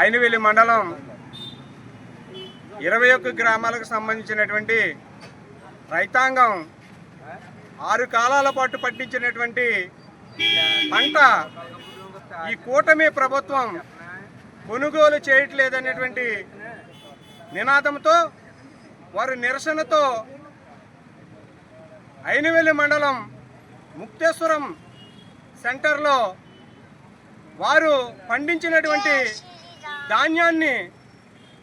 ఐనవేలి మండలం 21 గ్రామాలకు సంబంధించినటువంటి రైతాంగం 6 కాలాల పాటు పండించినటువంటి పంట ఈ కూటమి ప్రభుత్వం కొనుగోలు చేయట్లేదనేటువంటి నినాదంతో వారి నిరసనతో ఐనవేలి మండలం ముక్తేశ్వరం సెంటర్లో వారు పండించినటువంటి ధాన్యాన్ని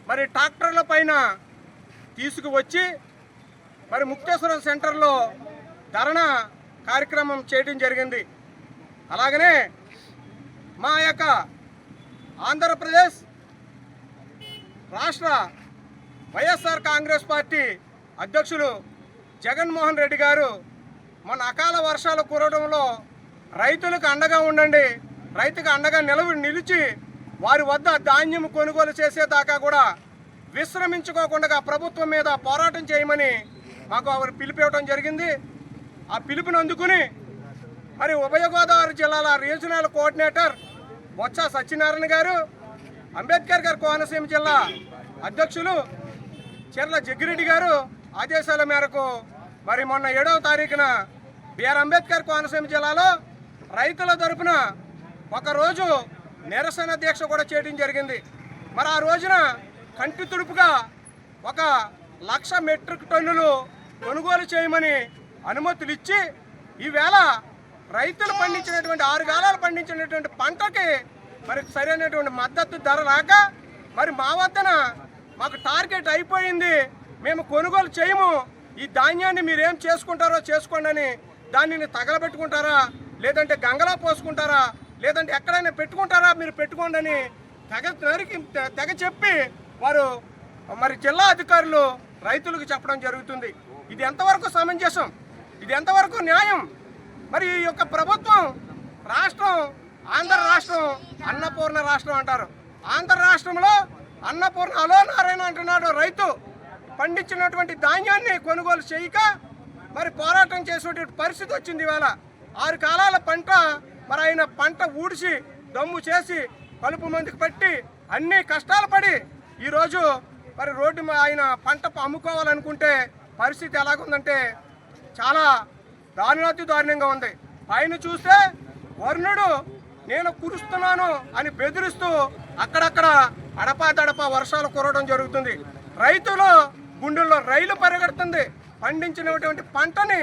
మరి ట్రాక్టర్ల పైన తీసుకువచ్చి మరి ముక్తేశ్వరం సెంటర్లో ధర్నా కార్యక్రమం చేయడం జరిగింది. అలాగనే మా యొక్క ఆంధ్రప్రదేశ్ రాష్ట్ర వైఎస్ఆర్ కాంగ్రెస్ పార్టీ అధ్యక్షులు జగన్మోహన్ రెడ్డి గారు మన అకాల వర్షాలు కురవడంలో రైతులకు అండగా ఉండండి, రైతుకు అండగా నిలిచి వారి వద్ద ధాన్యం కొనుగోలు చేసేదాకా కూడా విశ్రమించుకోకుండా ప్రభుత్వం మీద పోరాటం చేయమని మాకు వారు పిలిపివ్వడం జరిగింది. ఆ పిలుపుని అందుకుని మరి ఉభయ గోదావరి జిల్లాల రీజనల్ కోఆర్డినేటర్ బొత్స సత్యనారాయణ గారు, అంబేద్కర్ గారు కోనసీమ జిల్లా అధ్యక్షులు చెర్ల జగ్గిరెడ్డి గారు ఆదేశాల మేరకు మరి మొన్న 7వ తారీఖున బిఆర్ అంబేద్కర్ కోనసీమ జిల్లాలో రైతుల తరపున ఒకరోజు నిరసన దీక్ష కూడా చేయడం జరిగింది. మరి ఆ రోజున కంటి తుడుపుగా 1,00,000 మెట్రిక్ టన్నులు కొనుగోలు చేయమని అనుమతులు ఇచ్చి ఈవేళ రైతులు పండించినటువంటి 6 కాలాలు పండించినటువంటి పంటకి మరి సరైనటువంటి మద్దతు ధర రాక మరి మా వద్దన మాకు టార్గెట్ అయిపోయింది, మేము కొనుగోలు చేయము, ఈ ధాన్యాన్ని మీరేం చేసుకుంటారో చేసుకోండి అని దానిని తగలబెట్టుకుంటారా, లేదంటే గంగలో పోసుకుంటారా, లేదంటే ఎక్కడైనా పెట్టుకుంటారా మీరు పెట్టుకోండి అని తెగ చెప్పి వారు మరి జిల్లా అధికారులు రైతులకు చెప్పడం జరుగుతుంది. ఇది ఎంతవరకు సమంజసం, ఇది ఎంతవరకు న్యాయం? మరి ఈ యొక్క ప్రభుత్వం రాష్ట్రం ఆంధ్ర రాష్ట్రం అన్నపూర్ణ రాష్ట్రం అంటారు. ఆంధ్ర రాష్ట్రంలో అన్నపూర్ణ అలో నారాయణ అంటున్నాడు. రైతు పండించినటువంటి ధాన్యాన్ని కొనుగోలు చేయక మరి పోరాటం చేసేటువంటి పరిస్థితి వచ్చింది. ఇవాళ 6 కాలాల పంట మరి ఆయన పంట ఊడిసి దమ్ము చేసి కలుపు మందుకు పట్టి అన్ని కష్టాలు పడి ఈరోజు మరి రోడ్డు ఆయన పంట అమ్ముకోవాలనుకుంటే పరిస్థితి ఎలాగుందంటే చాలా దారుణాతి దారుణంగా ఉంది. పైన చూస్తే వరుణుడు నేను కురుస్తున్నాను అని బెదిరిస్తూ అక్కడక్కడ అడపాదడపా వర్షాలు కురవడం జరుగుతుంది. రైతులు గుండెల్లో రైలు పరిగెడుతుంది. పండించినటువంటి పంటని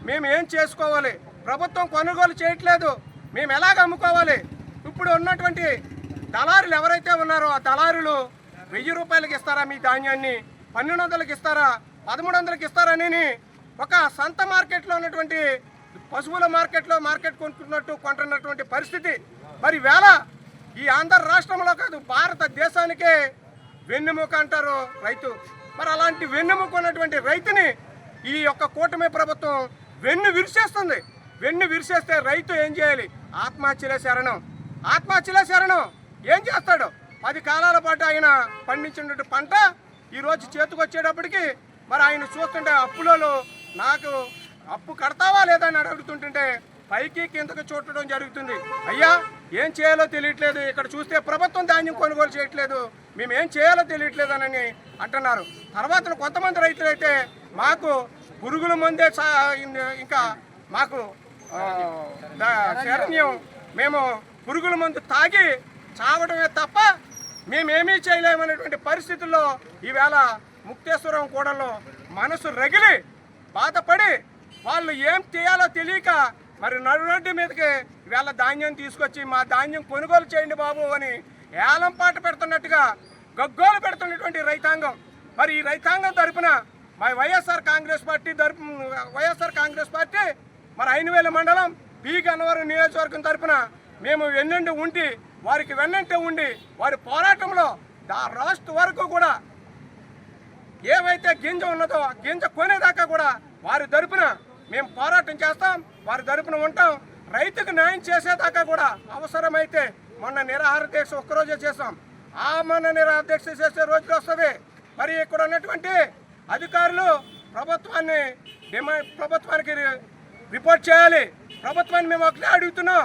మేము ఏం చేసుకోవాలి? ప్రభుత్వం కొనుగోలు చేయట్లేదు, మేము ఎలాగ అమ్ముకోవాలి? ఇప్పుడు ఉన్నటువంటి దళారులు ఎవరైతే ఉన్నారో ఆ దళారులు 1000 రూపాయలకి ఇస్తారా మీ ధాన్యాన్ని, 1200కి ఇస్తారా, 1300కి ఇస్తారని ఒక సంత మార్కెట్లో ఉన్నటువంటి పశువుల మార్కెట్ కొంటున్నటువంటి పరిస్థితి. మరి వేళ ఈ ఆంధ్ర రాష్ట్రంలో కాదు భారతదేశానికే వెన్నెముక అంటారు రైతు. మరి అలాంటి వెన్నెముక ఉన్నటువంటి రైతుని ఈ యొక్క కూటమి ప్రభుత్వం వెన్ను విరిచేస్తుంది. వెన్ను విరిచేస్తే రైతు ఏం చేయాలి? ఆత్మహత్యలే శరణం. ఏం చేస్తాడు? 10 కాలాల పాటు ఆయన పండించినటువంటి పంట ఈరోజు చేతికి వచ్చేటప్పటికి మరి ఆయన చూస్తుంటే అప్పులలో నాకు అప్పు కడతావా లేదా అని అడుగుతుంటుంటే పైకి కిందకు చూడటం జరుగుతుంది. అయ్యా ఏం చేయాలో తెలియట్లేదు, ఇక్కడ చూస్తే ప్రభుత్వం ధాన్యం కొనుగోలు చేయట్లేదు, మేము ఏం చేయాలో తెలియట్లేదు అని అంటున్నారు. తర్వాత కొంతమంది రైతులైతే మాకు పురుగుల మందే ఇంకా మాకు శరణ్యం, మేము పురుగుల మందు తాగి చావడమే తప్ప మేమేమీ చేయలేమనేటువంటి పరిస్థితుల్లో ఈవేళ ముక్తేశ్వరం కూడల్లో మనసు రగిలి బాధపడి వాళ్ళు ఏం చేయాలో తెలియక మరి నడురోడ్డు మీదకి ఈవేళ ధాన్యం తీసుకొచ్చి మా ధాన్యం కొనుగోలు చేయండి బాబు అని ఏలం పాట పెడుతున్నట్టుగా గగ్గోలు పెడుతున్నటువంటి రైతాంగం. మరి ఈ రైతాంగం తరపున మా వైఎస్ఆర్ కాంగ్రెస్ పార్టీ మరి ఐనవేలి మండలం పి గన్నవరం నియోజకవర్గం తరపున మేము వారికి వెన్నంటే ఉండి వారి పోరాటంలో రాష్ట్ర వరకు కూడా ఏవైతే గింజ ఉన్నదో ఆ గింజ కొనేదాకా కూడా వారి తరపున మేము పోరాటం చేస్తాం, వారి తరపున ఉంటాం. రైతుకు న్యాయం చేసేదాకా కూడా అవసరమైతే మొన్న నిరాహార దీక్ష ఒక్కరోజే చేస్తాం, ఆ మొన్న నిరాహార దీక్ష చేసే రోజులు వస్తుంది. మరి ఇక్కడ ఉన్నటువంటి అధికారులు ప్రభుత్వానికి రిపోర్ట్ చేయాలి. ప్రభుత్వాన్ని మేము ఒకటే అడుగుతున్నాం,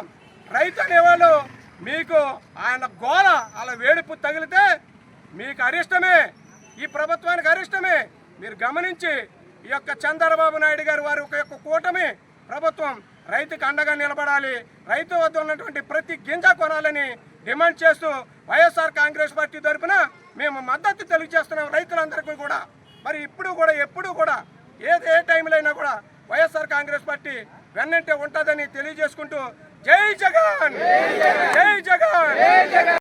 రైతు అనేవాళ్ళు మీకు ఆయన గోల అలా వేడుపు తగిలితే మీకు అరిష్టమే, ఈ ప్రభుత్వానికి అరిష్టమే. మీరు గమనించి ఈ యొక్క చంద్రబాబు నాయుడు గారు వారి యొక్క కూటమి ప్రభుత్వం రైతుకు అండగా నిలబడాలి, రైతు వద్ద ఉన్నటువంటి ప్రతి గింజ కొనాలని డిమాండ్ చేస్తూ వైఎస్ఆర్ కాంగ్రెస్ పార్టీ తరఫున మేము మద్దతు తెలియజేస్తున్నాం రైతులందరికీ కూడా. మరి ఇప్పుడు కూడా ఎప్పుడు కూడా ఏ టైంలో అయినా కూడా వైఎస్ఆర్ కాంగ్రెస్ పార్టీ వెన్నంటే ఉంటుందని తెలియజేసుకుంటూ జై జగన్, జై జగన్.